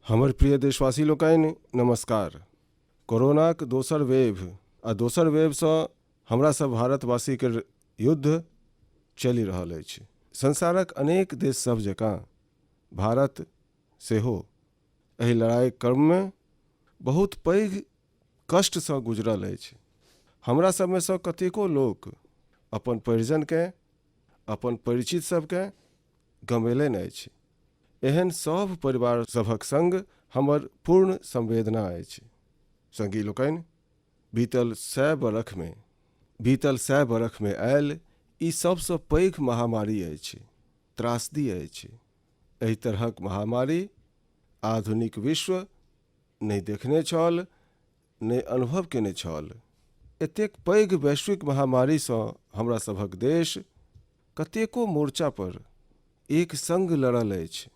हमर प्रिय देशवासी लोकनि नमस्कार। कोरोनाक दोसर वेव आ दोसर वेवसँ हमरा सब भारतवासी के युद्ध चलि रहल अछि। संसारक अनेक देश सब जकाँ भारत सेहो एहि लड़ाई क्रममे बहुत पैघ कष्टसँ गुजरल अछि। हमरा सबमे सँ कतेको लोक अपन परिजनकेँ, अपन परिचित सबकेँ गमेलनि अछि। एहन सब परिवार सभक संग हमर पूर्ण संवेदना अछि। संगी लोकनि, बीतल 100 बरख में आयल ई सबसँ पैघ महामारी अछि, त्रासदी अछि। एहि तरहक महामारी आधुनिक विश्व नहि देखने छल, नहि अनुभव केने छल। एतेक पैघ वैश्विक महामारीसँ हमरा सभक देश कतेको मोर्चा पर एक संग लड़ल अछि।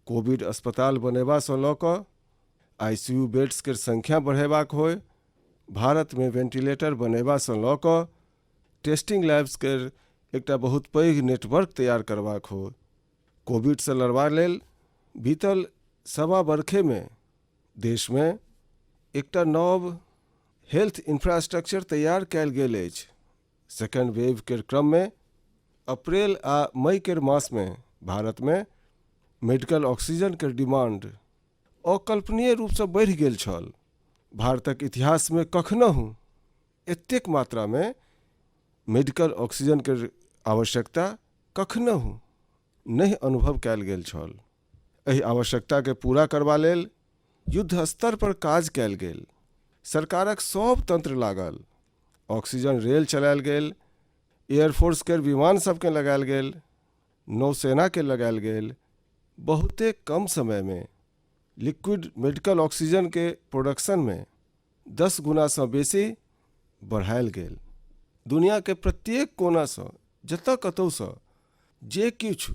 कोविड अस्पताल बनेबासँ लऽ कऽ आईसीयू बेड्स के संख्या बढ़ेबाक होय, भारत में वेंटिलेटर बनेबासँ लऽ कऽ टेस्टिंग लैब्स के एकटा बहुत पैघ नेटवर्क तैयार करबाक हो, कोविडसँ लड़बा लेल बीतल 1.25 बरखे में देश में एकटा नव हेल्थ इंफ्रास्ट्रक्चर तैयार कयल गेल अछि। सेकेंड वेव के क्रम में अप्रैल आ मई के मास में भारत में मेडिकल ऑक्सीजन के डिमांड अकल्पनीय रूपसँ बढ़ि गेल छल। भारतक इतिहास में कखनहु एतेक मात्रा में मेडिकल ऑक्सीजन के आवश्यकता कखनहु नहीं अनुभव कयल गेल छल। एहि आवश्यकता के पूरा करबा लेल युद्ध स्तर पर काज कयल गेल। सरकारक सब तंत्र लागल, ऑक्सीजन रेल चलायल गेल, एयरफोर्स के विमान सबके लगायल गेल, नौसेना के लगायल गेल। बहुते कम समय में लिक्विड मेडिकल ऑक्सीजन के प्रोडक्शन में 10 गुनासँ बेसी बढ़ायल गेल। दुनिया के प्रत्येक कोनासँ जतऽ कतौसँ जे किछु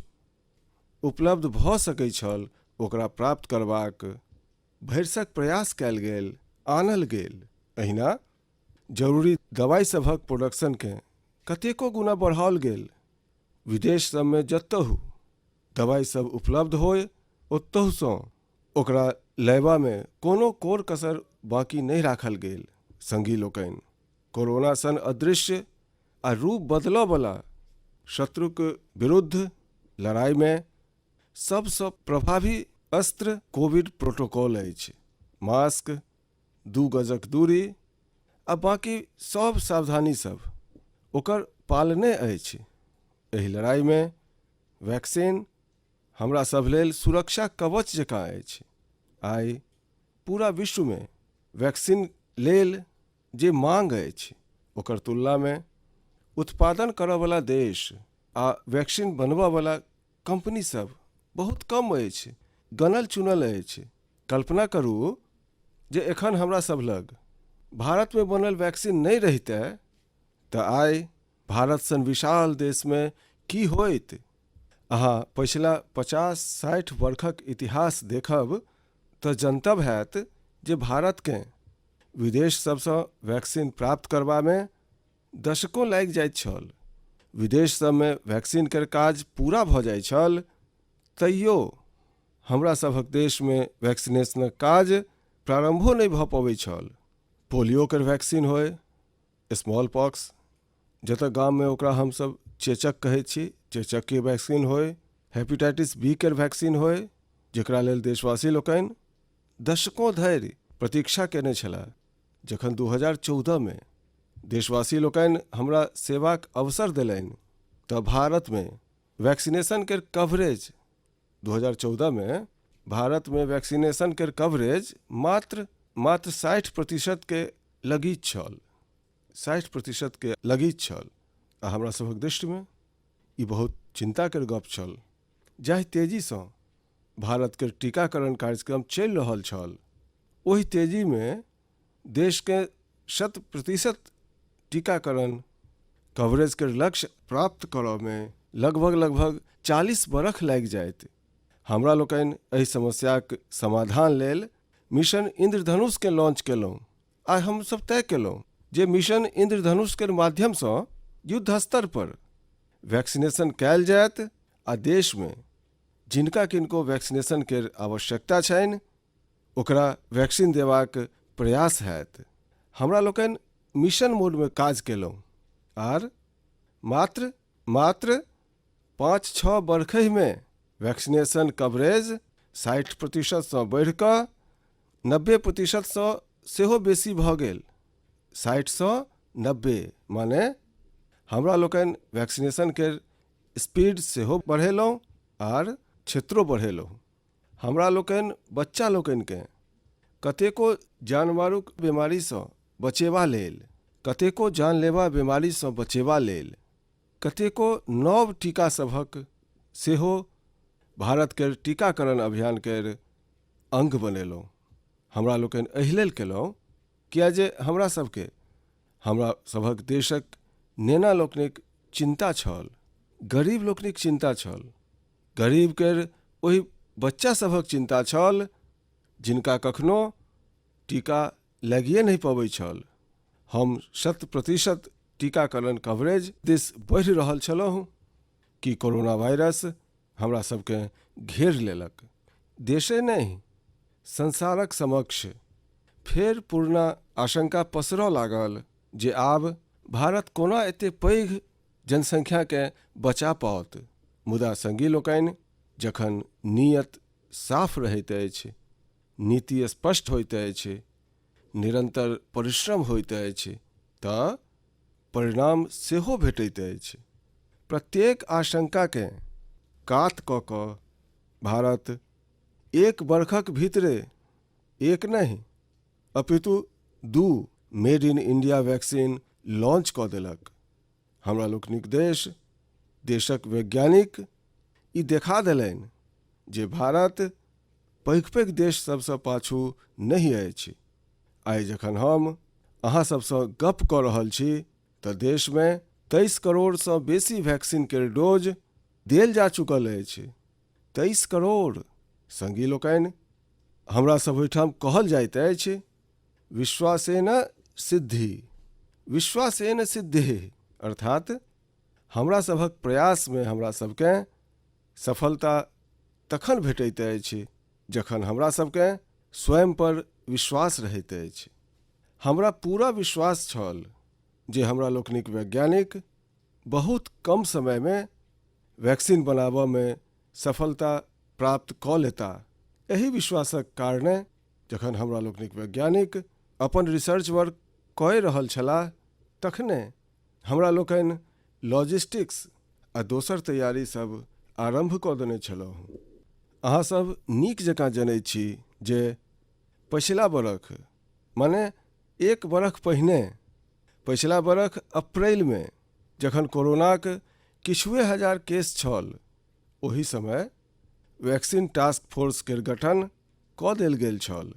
उपलब्ध भऽ सकै छल ओकरा प्राप्त करबाक भरसक प्रयास कयल गेल, आनल गेल। अहिना जरूरी दवाई सभक प्रोडक्शन के कतेको गुना बढ़ाओल गेल। विदेश सबमें जतहु दवाई सब उपलब्ध होय ओतहुसँ ओकरा लयबा में कोनो कोर कसर बाकी नहीं राखल गेल। संगी लोकनि, कोरोना सन अदृश्य आ रूप बदलऽ वाला शत्रु के विरुद्ध लड़ाई में सबसँ प्रभावी अस्त्र कोविड प्रोटोकॉल अछि। मास्क, 2 गजक दूरी आ बाकी सब सावधानी सब ओकर पालने अछि। एहि लड़ाई में वैक्सीन हमरा सब लेल सुरक्षा कवच जकाँ अछि। आइ पूरा विश्व में वैक्सीन लेल जे मांग अछि ओकर तुलना में उत्पादन करऽ वाला देश आ वैक्सीन बनबऽ वाला कंपनी सब बहुत कम अछि, गनल चुनल अछि। कल्पना करू जे एखन हमरा सब लग भारत में बनल वैक्सीन नहीं रहितै तऽ आइ भारत सन विशाल देश में की होइत। अहाँ पिछला 50-60 वर्षक इतिहास देखब तऽ जनतब हैत जे भारत के विदेश सबसँ वैक्सीन प्राप्त करबा में दशकों लागि जाइत छल। विदेश सब में वैक्सीन के काज पूरा भऽ जाइ छल, तैयो हमरा सभक देश में वैक्सीनेशनक काज प्रारंभो नहीं भऽ पबै छल। पोलियो के वैक्सीन होय, स्मॉल पॉक्स जतऽ गाम में ओकरा हमसब चेचक कहै छी, चेचक के वैक्सीन होय, हेपेटाइटिस बी के वैक्सीन होय, जेकरा लेल देशवासी लोकनि दशकों धरि प्रतीक्षा केने छलाह। जखन 2014 में देशवासी लोकनि हमरा सेवाक अवसर देलनि तऽ भारत में वैक्सीनेशन के कवरेज 2014 में भारत में वैक्सीनेशन के कवरेज मात्र 60% के लगीच छल। 60% के लगीच छल। आ हमरा सभक दृष्टि में ई बहुत चिंता के गप छल। जाहि तेजीसँ भारत के टीकाकरण कार्यक्रम चलि रहल छल, ओहि तेजी में देश के 100% टीकाकरण कवरेज के लक्ष्य प्राप्त करऽ में लगभग 40 बरख लागि जाइत। हमरा लोकनि एहि समस्याक समाधान लेल मिशन इंद्रधनुष के लॉन्च केलहुँ। आ हम सब तय केलहुँ जे मिशन इंद्रधनुष के माध्यमसँ युद्ध स्तर पर वैक्सीनेशन कयल जायत आ देश में जिनका किनको वैक्सीनेशन के आवश्यकता छनि ओकरा वैक्सीन देबाक प्रयास हैत। हमरा लोकनि मिशन मोडमे काज केलहुँ आर मात्र 5-6 बरखहिमे वैक्सीनेशन कवरेज 60%सँ बढ़ि कऽ 90%सँ सेहो बेसी भऽ गेल। 60सँ 90 माने हमरा लोकनि वैक्सीनेशन के स्पीड सेहो बढ़ेलहुँ आर क्षेत्रो बढ़ेलहुँ। हमरा लोकनि बच्चा लोकनिकेँ कतेको जानमारूक बीमारीसँ बचेबा लेल, कतेको जानलेवा बीमारीसँ बचेबा लेल कतेको नव टीका सभक सेहो भारत के टीकाकरण अभियान के अंग बनेलहुँ। हमरा लोकनि एहि लेल केलहुँ किया जे हमरा सभक देशक नेना लोकनिक चिन्ता छल, गरीब लोकनिक चिन्ता छल, गरीब के ओहि बच्चा सभक चिन्ता छल जिनका कखनो टीका लगिए नहीं पबै छल। हम 100% टीकाकरण कवरेज दिस बढ़ि रहल छलहुँ कि कोरोना वायरस हमरा सबके घेर लेलक। देशे नहीं संसारक समक्ष फेर पूर्ण आशंका पसरऽ लागल जे आब भारत कोना एते पैघ जनसंख्या के बचा पाओत। मुदा संगी लोकनि, जखन नीयत साफ रहैत अछि, नीति स्पष्ट होइत अछि, निरंतर परिश्रम होइत अछि, तऽ परिणाम सेहो भेटैत अछि। प्रत्येक आशंका के कात कऽ कऽ भारत 1 बरखक भीतरे एक नहीं अपितु 2 made in India vaccine launch कऽ देलक। हमरा लोकनिक देशक वैज्ञानिक ई देखा देलनि जे भारत पैघ पैघ देश सबसँ पाछू नहीं अछि। आइ जखन हम अहाँ सबसँ गप कऽ रहल छी तऽ देश में 23 करोड़सँ बेसी वैक्सीन के डोज देल जा चुकल अछि। 23 करोड़। संगी लोकनि, हमरा सब ओहिठाम कहल जाइत अछि विश्वासेन सिद्धि, अर्थात हमरा सभक प्रयास में हमरा सबके सफलता तखन भेटैत अछि जखन हमरा सबके स्वयं पर विश्वास रहैत अछि। हमरा पूरा विश्वास छल जे हमरा लोकनिक वैज्ञानिक बहुत कम समय में वैक्सीन बनाबऽ में सफलता प्राप्त कऽ लेता। एहि विश्वासक कारणे जखन हमरा लोकनिक वैज्ञानिक अपन रिसर्च वर्क कऽ रहल छलाह, तखने हमरा लोकनि लॉजिस्टिक्स आ दोसर तैयारी सब आरंभ कऽ देने छलहुँ। अहाँ सब नीक जकाँ जनैत छी जे पछिला बरख माने 1 बरख पहिने, पछिला बरख अप्रैल में जखन कोरोनाक किछुए हजार केस छल, ओहि समय वैक्सीन टास्क फोर्स के गठन कऽ देल गेल छल।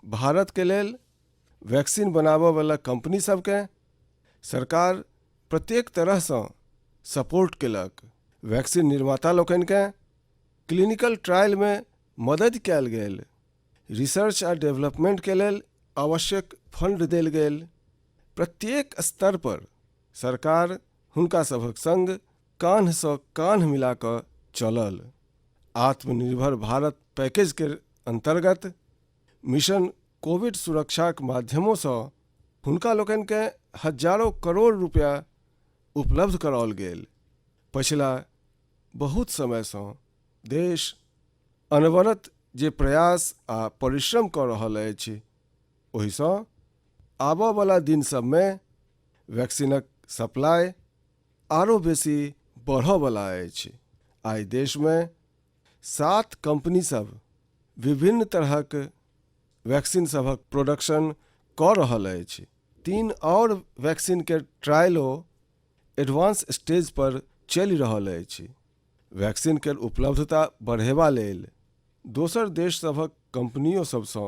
भारत के लेल वैक्सीन बनाबऽ वाला कंपनी सबके सरकार प्रत्येक तरहसँ सपोर्ट केलक। वैक्सीन निर्माता लोकनि के क्लिनिकल ट्रायल में मदद कयल गेल, रिसर्च आ डेवलपमेंट के लेल आवश्यक फंड देल गेल। प्रत्येक स्तर पर सरकार हुनका सभक संग कान्हसँ कान्ह मिला कऽ चलल। आत्मनिर्भर भारत पैकेज के अंतर्गत मिशन कोविड सुरक्षाक माध्यमों हुनका लोकनि के हजारों करोड़ रुपया उपलब्ध कराओल गेल। पछिला बहुत समयसँ देश अनवरत जे प्रयास आ परिश्रम कऽ रहल अछि, ओहिसँ आबऽ वाला दिन सब में वैक्सीनक सप्लाई आरो बेसी बढ़ऽ वाला अछि। आइ देश में 7 कंपनी सब विभिन्न तरहक वैक्सीन सबक प्रोडक्शन कऽ रहल अछि। 3 और वैक्सीन के ट्रायलो एडवांस स्टेज पर चलि रहल अछि। वैक्सीन के उपलब्धता बढ़ेबा लेल दोसर देश सभक कंपनियों सबसँ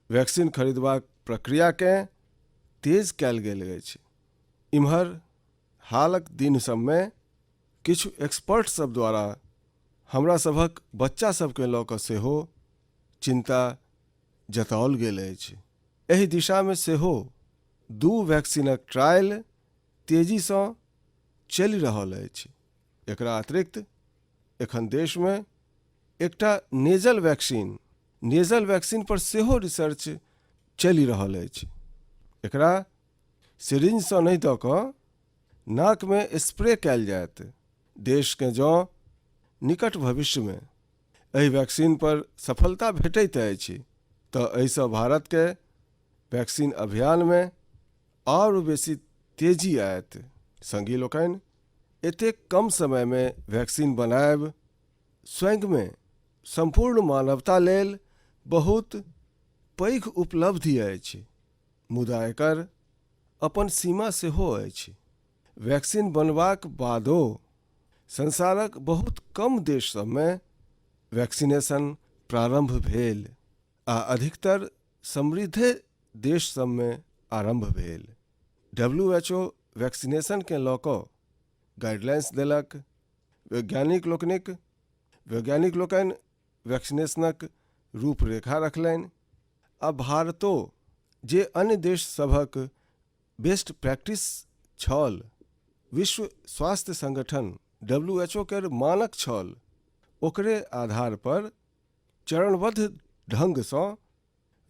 वैक्सीन खरीदबाक प्रक्रिया के तेज कयल गेल अछि। इम्हर हालक दिन सब में किछु एक्सपर्ट सब द्वारा हमरा सभक बच्चा सबके लऽ कऽ सेहो चिंता जताओल गेल अछि। एहि दिशा में सेहो 2 वैक्सीनक ट्रायल तेजीसँ चलि रहल अछि। एकरा अतिरिक्त एखन देश में एकटा नेजल वैक्सीन नेजल वैक्सीन पर सेहो रिसर्च चलि रहल अछि। एकरा सिरिंजसँ नहि दऽ कऽ नाकमे स्प्रे कयल जायत। देशके जँ निकट भविष्यमे एहि वैक्सीन पर सफलता भेटैत अछि तऽ एहिसँ भारतके वैक्सीन अभियानमे आओर बेसी तेजी आयत। संगी लोकनि, एतेक कम समयमे वैक्सीन बनायब स्वयंमे संपूर्ण मानवता लेल बहुत पैघ उपलब्धि अछि, मुदा एकर अपन सीमा सेहो अछि। वैक्सीन बनबाक बादो संसारक बहुत कम देश सभमे वैक्सीनेशन प्रारंभ भेल आ अधिकतर समृद्ध देश सभमे आरंभ भेल। WHO वैक्सीनेशनके लऽ कऽ गाइडलाइंस देलक। वैज्ञानिक लोकनि वैक्सीनेशनक रूपरेखा रखलनि आ भारतो जे अन्य देश सभक बेस्ट प्रैक्टिस छल, विश्व स्वास्थ्य संगठन WHO के मानक छल, ओकरे आधार पर चरणबद्ध ढंगसँ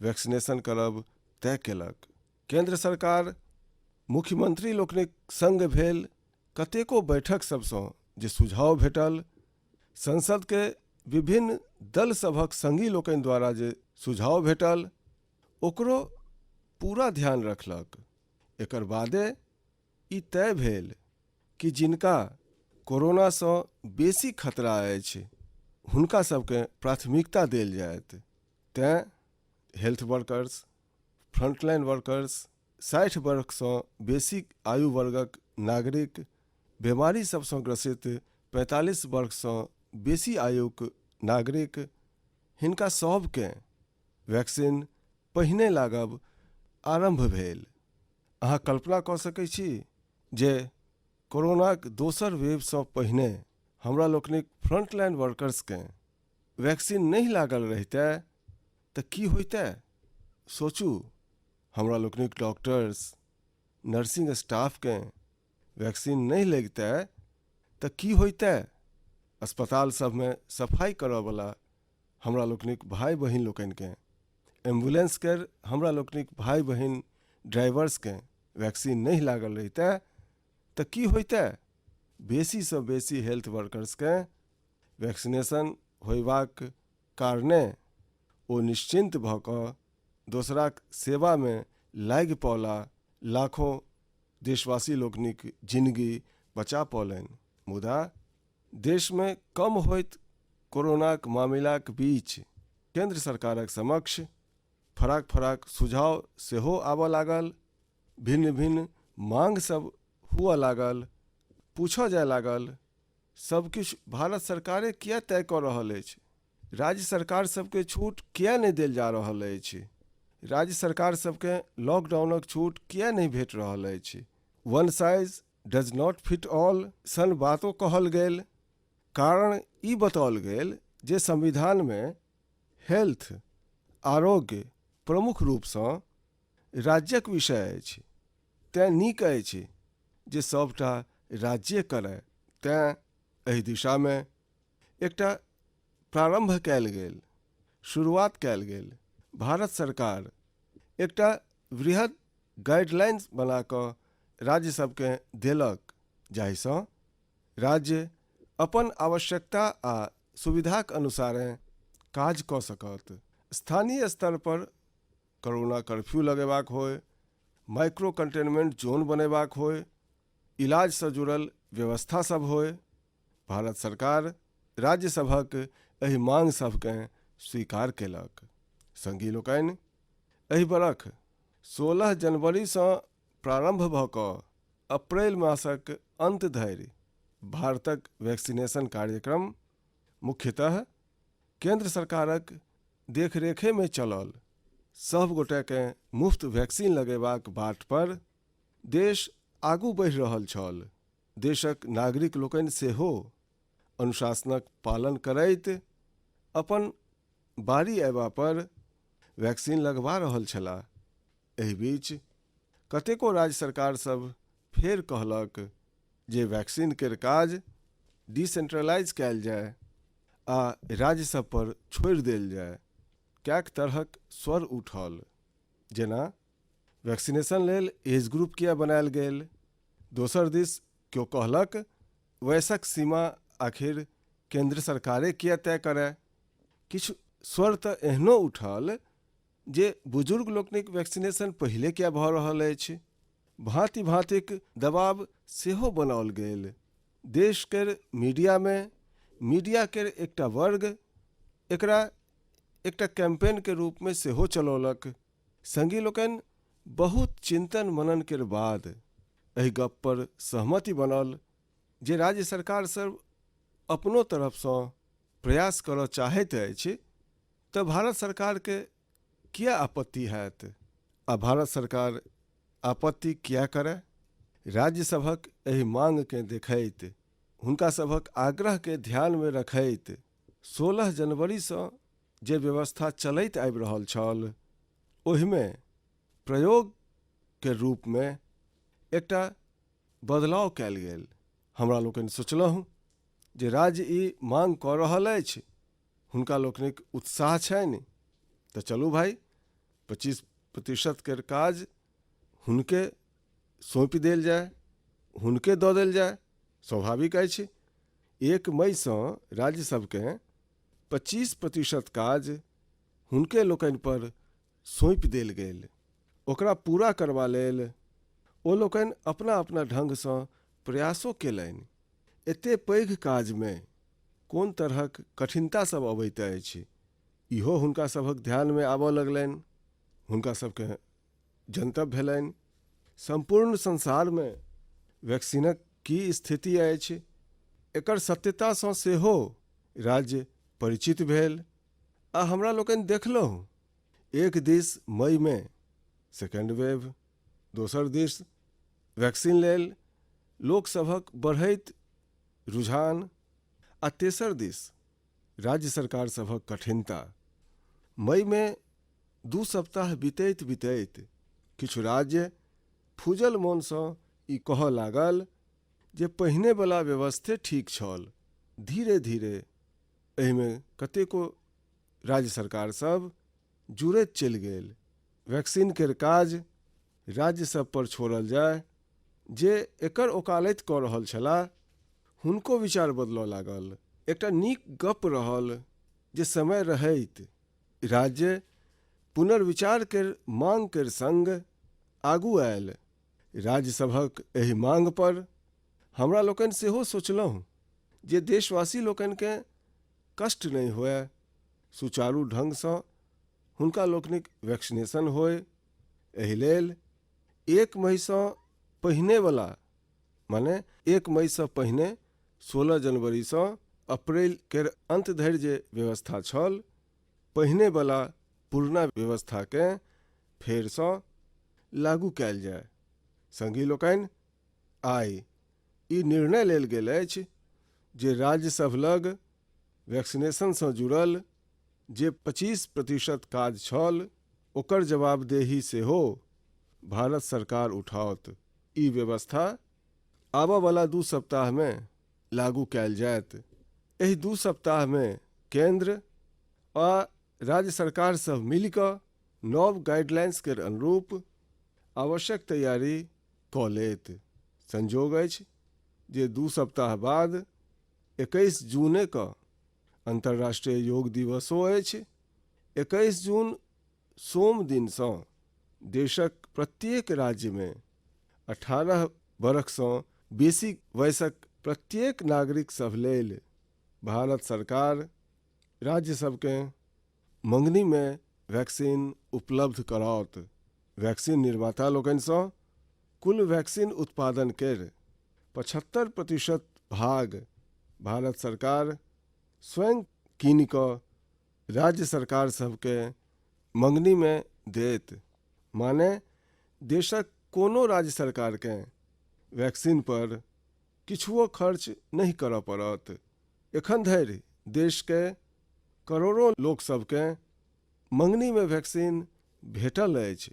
वैक्सीनेशन करब तय केलक। केंद्र सरकार मुख्यमंत्री लोकनिक संग भेल कतेको बैठक सबसँ जे सुझाव भेटल, संसदके विभिन्न दल सभक संगी लोकनि द्वारा जे सुझाव भेटल, ओकरो पूरा ध्यान रखलक। एकर बादे ई तय भेल कि जिनका कोरोनासँ बेसी खतरा अछि हुनका सबके प्राथमिकता देल जायत। तेँ हेल्थ वर्कर्स, फ्रंटलाइन वर्कर्स, 60 वर्षसँ बेसी आयु वर्गक नागरिक, बीमारी सबसँ ग्रसित 45 वर्षसँ बेसी आयुक नागरिक, हिनका सभकेँ वैक्सीन पहिने लागब आरंभ भेल। अहाँ कल्पना कऽ सकैत छी जे कोरोनाक दोसर वेवसँ पहिने हमरा लोकनिक फ्रंटलाइन वर्कर्सकेँ वैक्सीन नहि लागल रहितै तऽ की होइतै? सोचू, हमरा लोकनिक डॉक्टर्स, नर्सिंग स्टाफकेँ वैक्सीन नहि लगितै तऽ की होइतै? अस्पताल सभमे सफाई करयवला हमरा लोकनिक भाई बहिन लोकनिकेँ, एम्बुलेंस केर हमरा लोकनिक भाई बहिन ड्राइवर्सकेँ वैक्सीन नहि लागल रहितै तऽ की होइतै? बेसीसँ बेसी हेल्थ वर्कर्सकेँ वैक्सीनेशन होयबाक कारणे ओ निश्चिन्त भऽ कऽ दोसराक सेवामे लागि पौला, लाखों देशवासी लोकनिक जिंदगी बचा पौलनि। मुदा देशमे कम होइत कोरोनाक मामिलाक बीच केंद्र सरकारक समक्ष फराक फराक सुझाव सेहो आबऽ लागल। भिन्न भिन्न मांग सब हुअ लागल। पूछऽ जाय लागल, सब किछु भारत सरकारे किया तय कऽ रहल अछि? राज्य सरकार सबके छूट किया नहि देल जा रहल अछि? राज्य सरकार सबके लॉकडाउनक छूट किया नहि भेट रहल अछि? One size does not fit all सन बातो कहल गेल। कारण ई बताओल गेल जे संविधानमे हेल्थ, आरोग्य प्रमुख रूपसँ राज्यक विषय अछि। तेँ नीक अछि जे सभटा राज्ये करय। तेँ एहि दिशामे एकटा प्रारंभ कयल गेल, शुरुआत कयल गेल। भारत सरकार एकटा वृहद गाइडलाइंस बना कऽ राज्य सबकेँ देलक, जाहिसँ राज्य अपन आवश्यकता आ सुविधाक अनुसारे काज कऽ सकत। स्थानीय स्तर पर कोरोना कर्फ्यू लगेबाक होय, माइक्रो कंटेनमेंट जोन बनेबाक होय, इलाजसँ जुड़ल व्यवस्था सब होय, भारत सरकार राज्य सभक एहि मांग सबकेँ स्वीकार केलक। संगी लोकनि, एहि बरख 16 जनवरीसँ प्रारंभ भऽ कऽ अप्रैल मासक अंत धरि भारतक वैक्सीनेशन कार्यक्रम मुख्यतः केंद्र सरकारक देखरेखेमे चलल। सब गोटेकेँ मुफ्त वैक्सीन लगेबाक बाट पर देश आगू बढ़ि रहल छल। देशक नागरिक लोकनि सेहो अनुशासनक पालन करैत अपन बारी अयबा पर वैक्सीन लगबा रहल छलाह। एहि बीच कतेको राज्य सरकार सब फेर कहलक जे वैक्सीन केर काज डिसेंट्रलाइज कयल जाय आ राज्य सब पर छोड़ि देल जाय। कैक तरहक स्वर उठल, जेना वैक्सीनेशन लेल एज ग्रुप किया बनायल गेल। दोसर दिस केओ कहलक वयसक सीमा आखिर केंद्र सरकारे किया तय करय। किछु स्वर तऽ एहनो उठल जे बुजुर्ग लोकनिक वैक्सीनेशन पहिले किया भऽ रहल अछि। भांति भांतिक दबाव सेहो बनाओल गेल। देश केर मीडिया केर एकटा वर्ग एकरा एकटा कैंपेन के रूप में सेहो चलौलक। संगी लोकनि बहुत चिंतन मनन केर बाद एहि गप पर सहमति बनल जे राज्य सरकार सब अपनो तरफसँ प्रयास करऽ चाहैत अछि तऽ भारत सरकार के किया आपत्ति हैत, आ भारत सरकार आपत्ति किया करय। राज्य सभक एहि मांग के देखैत, हुनका सभक आग्रह के ध्यान में रखैत 16 जनवरी सँ जे व्यवस्था चलैत आबि रहल छल, ओहिमे प्रयोग के रूप में एकटा बदलाव कयल गेल। हमरा लोकनि सोचलहुँ जे राज्य ई मांग कऽ रहल अछि, हुनका लोकनिक उत्साह छनि, तऽ चलू भाई 25% के काज हुनके सौंपि देल जाय, हुनके दऽ देल जाय। स्वाभाविक अछि 1 मई सँ राज्य सबके 25% काज हुनके लोकनि पर सौंपि देल गेल। ओकरा पूरा करबा लेल ओ लोकनि अपना अपना ढंग सँ प्रयासो केलनि। एते पैघ काज में कोन तरहक कठिनता सब अबैत अछि, इहो हुनका सभक ध्यान में आबऽ लगलनि। हुनका सबके जनतब भेलनि संपूर्ण संसार में वैक्सीनक की स्थिति अछि, एकर सत्यता सँ सेहो राज्य परिचित भेल। आ हमरा लोकनि देखलहुँ एक दिस मई में सेकेंड वेव, दोसर दिस वैक्सीन लेल लोकसभक बढ़ैत रुझान, आ तेसर दिस राज्य सरकार सभक कठिनता। मई में 2 सप्ताह बीतैत बीतैत किछु राज्य फूजल मोन सँ ई कहऽ लागल जे पहिने वला व्यवस्थे ठीक छल। धीरे धीरे एहिमे कतेको राज्य सरकार सब जुड़ैत चलि गेल। वैक्सीन केर काज राज्य सब पर छोड़ल जाय, जे एकर ओकालत कऽ रहल छलाह हुनको विचार बदलऽ लागल। एकटा नीक गप रहल जे समय रहैत राज्य पुनर्विचार केर मांग केर संग आगू आयल। राज्य सभक एहि मांग पर हमरा लोकनि सेहो सोचलहुँ जे देशवासी लोकनि के कष्ट नहीं होय, सुचारू ढंग सँ हुनका लोकनिक वैक्सीनेशन होय। एहि लेल 1 मई सँ पहिने वला, माने 1 मई सँ पहिने 16 जनवरी सँ अप्रैल केर अंत धरि जे व्यवस्था छल, पहिने वला पुरना व्यवस्था के फेर सँ लागू कयल जाय। संगी लोकनि, आइ ई निर्णय लेल गेल अछि जे राज्य सब लग वैक्सीनेशन सँ जुड़ल जे 25% काज छल, ओकर जवाबदेही सेहो भारत सरकार उठाओत। ई व्यवस्था आबऽ वाला 2 सप्ताह में लागू कयल जायत। एहि 2 सप्ताह में केंद्र आ राज्य सरकार सब मिल कऽ नव गाइडलाइंस के अनुरूप आवश्यक तैयारी कऽ लेत। संजोग अछि जे 2 सप्ताह बाद 21 जूने क अंतर्राष्ट्रीय योग दिवसो अछि। 21 जून सोम दिन सँ देशक प्रत्येक राज्य में 18 बरख सँ बेसी वयसक प्रत्येक नागरिक सब लेल भारत सरकार राज्य सबके मंगनी में वैक्सीन उपलब्ध कराओत। वैक्सीन निर्माता लोकनि सँ कुल वैक्सीन उत्पादन केर 75% भाग भारत सरकार स्वयं कीन कऽ राज्य सरकार सबके मंगनी में देत। माने देशक कोनो राज्य सरकार के वैक्सीन पर किछुओ खर्च नहीं करऽ पड़त। एखन धरि देश के करोड़ों लोक सबके मंगनी में वैक्सीन भेटल अछि।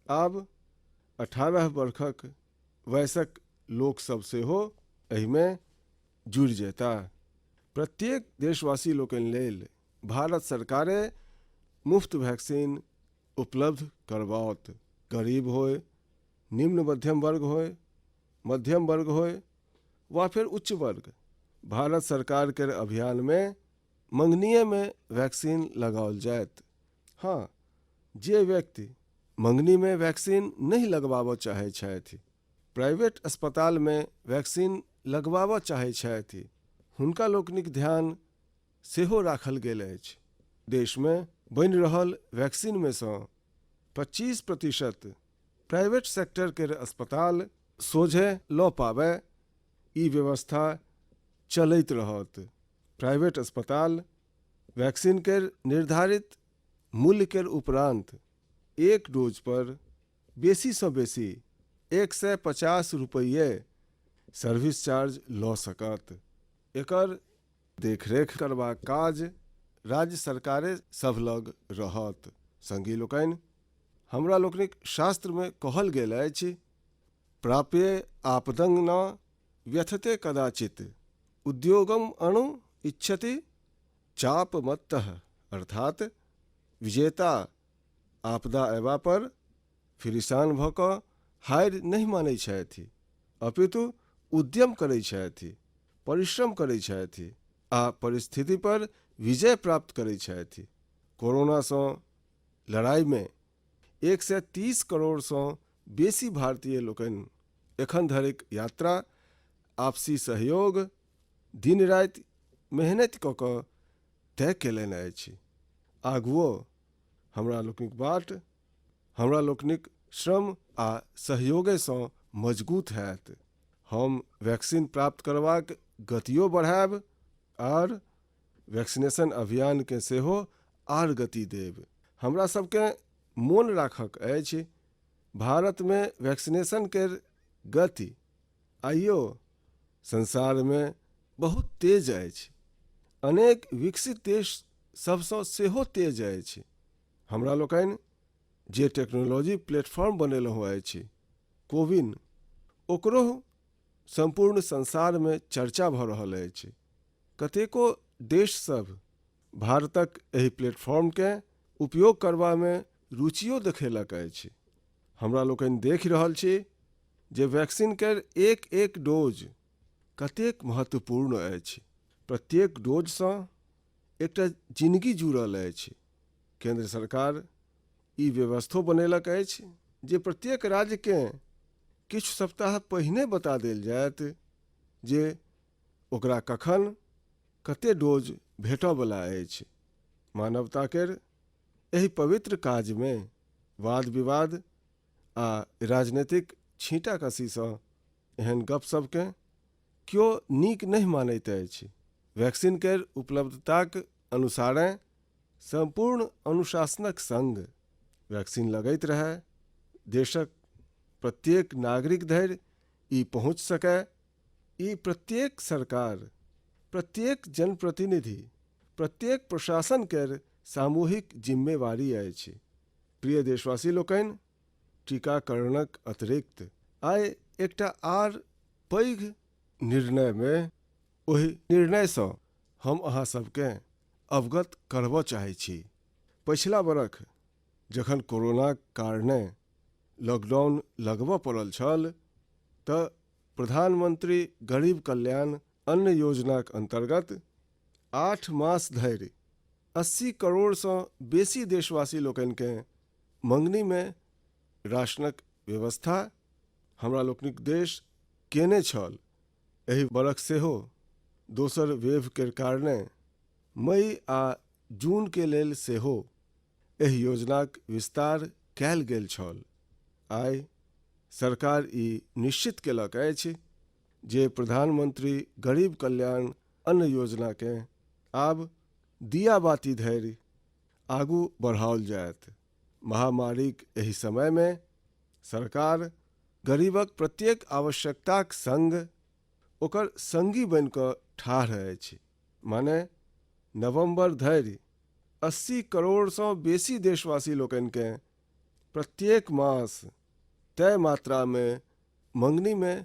आब 18 वर्षक वयसक लोक सब सेहो एहि में जुड़ि जेता। प्रत्येक देशवासी लोकनि लेल भारत सरकारे मुफ्त वैक्सीन उपलब्ध करवाओत। गरीब होए, निम्न मध्यम वर्ग होए, मध्यम वर्ग होए वा फिर उच्च वर्ग, भारत सरकार के अभियान में मंगनीय में वैक्सीन लगाओल जायत। हाँ, जे व्यक्ति मंगनी में वैक्सीन नहीं लगवाबऽ चाहे छथि, प्राइवेट अस्पताल में वैक्सीन लगवाबऽ चाहे छथि, हुनका लोकनिक ध्यान सेहो राखल गेल अछि। देश में बनि रहल वैक्सीन में से 25% प्राइवेट सेक्टर के अस्पताल सोझे लऽ पाबै, ई व्यवस्था चलैत रहत। प्राइवेट अस्पताल वैक्सीन के निर्धारित मूल्य के उपरांत एक डोज पर बेसी सँ बेसी 150 रुपये सर्विस चार्ज लऽ सकत। एकर देखरेख करबाक काज राज्य सरकारे सब लग रहत। संगी लोकनि, हमरा लोकनिक शास्त्र में कहल गेल अछि, प्राप्ये आपदं न व्यथते कदाचित, उद्योगम अणु इच्छति चापमत्तः, अर्थात विजेता आपदा अयबा पर फिरिसान भऽ कऽ हारि नहीं मानै छथि, अपितु उद्यम करै छथि, परिश्रम करै छथि आ परिस्थिति पर विजय प्राप्त करै छथि। कोरोना सँ लड़ाई में 130 करोड़ सँ बेसी भारतीय लोकनि एखन धरिक यात्रा, आपसी सहयोग, दिन राति मेहनत कऽ कऽ तय केलनि अछि। आगुओ हमरा लोकनिक बाट हमरा लोकनिक श्रम आ सहयोगे सँ मजबूत हैत। हम वैक्सीन प्राप्त करबाक गतियो बढ़ायब और वैक्सीनेशन अभियान के सेहो आर गति देब। हमरा सबके मोन राखक अछि, भारत में वैक्सीनेशन के गति आइयो संसार में बहुत तेज अछि, अनेक विकसित देश सबसँ सेहो तेज अछि। हमरा लोकनि जे टेक्नोलॉजी प्लेटफॉर्म बनेलहुँ अछि, कोविन, ओकरो संपूर्ण संसार में चर्चा भऽ रहल अछि। कतेको देश सब भारतक एहि प्लेटफॉर्म के उपयोग करबा में रुचियो देखेलक अछि। हमरा लोकनि देख रहल छी जे वैक्सीन के एक एक डोज कतेक महत्वपूर्ण अछि। प्रत्येक डोज सँ एकटा जिंदगी जुड़ल अछि। केंद्र सरकार ई व्यवस्थो बनेलक अछि जे प्रत्येक राज्य के किछु सप्ताह पहिने बता देल जायत जे ओकरा कखन कते डोज भेटऽ वाला अछि। मानवता के एहि पवित्र काज में वाद विवाद आ राजनीतिक छींटाकसी सँ एहन गपशप के क्यों नीक नहीं मानैत अछि। वैक्सीन के उपलब्धताक अनुसारे संपूर्ण अनुशासनक संग वैक्सीन लगैत रहे, देशक प्रत्येक नागरिक धरि ई पहुँच सकै, ई प्रत्येक सरकार, प्रत्येक जनप्रतिनिधि, प्रत्येक प्रशासन के सामूहिक जिम्मेवारी अछि। प्रिय देशवासी लोकनि, टीकाकरणक अतिरिक्त आइ एकटा आर पैघ निर्णय में ओहि निर्णय सँ हम अहाँ सबके अवगत करबऽ चाहै छी। पछिला बरख जखन कोरोना कारणे लॉकडाउन लगबऽ पड़ल छल तऽ प्रधानमंत्री गरीब कल्याण अन्न योजनाक अंतर्गत 8 मास धरि 80 करोड़ सँ बेसी देशवासी लोकनि के मंगनी में राशनक व्यवस्था हमरा लोकनिक देश केने छल। एहि बरख सेहो दोसर वेव के कारणे मई आ जून के लेल सेहो एहि योजनाक विस्तार कैल गेल छल। आइ सरकार ई निश्चित केलक अछि जे प्रधानमंत्री गरीब कल्याण अन्न योजना के आब दिया बाती धरि आगू बढ़ाओल जायत। महामारीक एहि समय में सरकार गरीबक प्रत्येक आवश्यकताक संग ओकर संगी बनि कऽ ठाढ़ अछि। माने नवंबर धरि 80 करोड़ सँ बेसी देशवासी लोकनि के प्रत्येक मास तय मात्रा में मंगनी में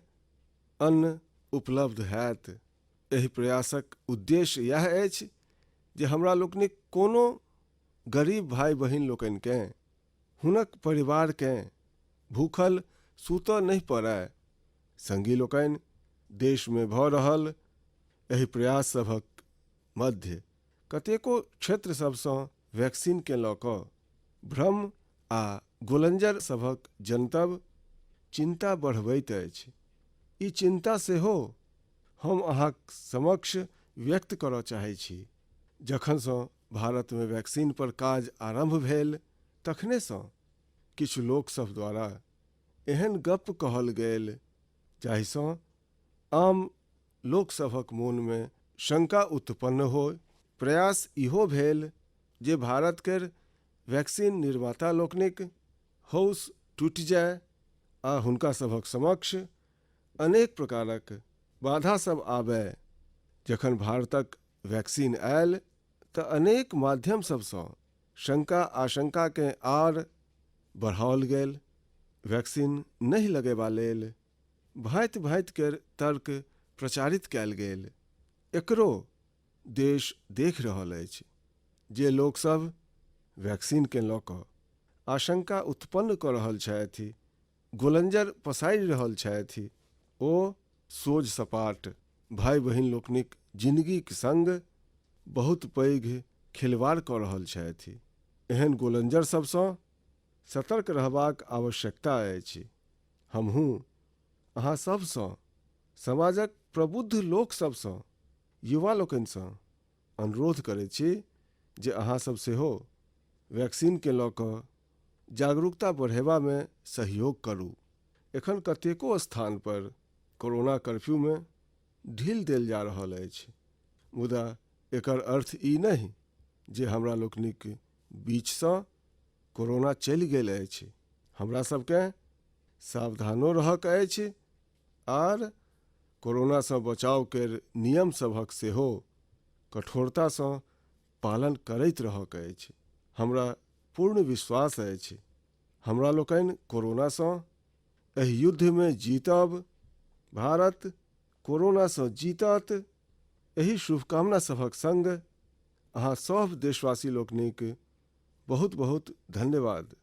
अन्न उपलब्ध हैत। एहि प्रयासक उद्देश्य यह अछि जे हमरा लोकनिक कोनो गरीब भाई बहिन लोकनिकेँ हुनक परिवारकेँ भूखल सुतऽ नहि पड़य। संगी लोकनि, देश में भऽ रहल एहि प्रयास सभक मध्य कतेको क्षेत्र सबसँ वैक्सीन के लऽ कऽ भ्रम आ गोलंजर सभक जनतब चिंता बढ़बैत अछि। ई चिंता सेहो हम अहाँक समक्ष व्यक्त करऽ चाहै छी। जखनसँ भारत में वैक्सीन पर काज आरंभ भेल तखनेसँ किछु लोकसभ द्वारा एहन गप्प कहल गेल जाहिसँ आम लोकसभक मोन में शंका उत्पन्न होय। प्रयास इहो भेल जे भारत केर वैक्सीन निर्माता लोकनिक हौस टूटि जाय आ हुनका सभक समक्ष अनेक प्रकारक बाधा सब आबय। जखन भारतक वैक्सीन आयल तऽ अनेक माध्यम सबसँ शंका आशंका के आर बढ़ाओल गेल। वैक्सीन नहीं लगेबा लेल भांति भांति केर तर्क प्रचारित कयल गेल। एकरो देश देख रहल अछि जे लोकसभ वैक्सीन के लऽ कऽ आशंका उत्पन्न कऽ रहल छथि, गोलंजर पसारि रहल छथि, ओ सोझ सपाट भाई बहिन लोकनिक जिंदगीक संग बहुत पैघ खिलवाड़ कऽ रहल छथि। एहन गोलंजर सबसँ सतर्क रहबाक आवश्यकता अछि। हमहूँ अहाँ सबसँ, समाजक प्रबुद्ध लोक सबसँ, युवा लोकनिसँ अनुरोध करैत छी जे अहाँ सब सेहो वैक्सीन के लऽ कऽ जागरूकता बढ़ेबा में सहयोग करू। एखन कतेको स्थान पर कोरोना कर्फ्यू में ढील देल जा रहल अछि, मुदा एकर अर्थ ई नहीं जे हमरा लोकनिक बीचसँ कोरोना चलि गेल अछि। हमरा सबकेँ सावधानो रहक अछि आर कोरोना सँ बचाव केर नियम सभक सेहो कठोरतासँ पालन करैत रहक अछि। हमरा पूर्ण विश्वास अछि हमरा लोकनि कोरोनासँ एहि युद्ध में जीतब, भारत कोरोनासँ जीतत। एहि शुभकामना सभक संग अहाँ सब देशवासी लोकनिक बहुत बहुत धन्यवाद।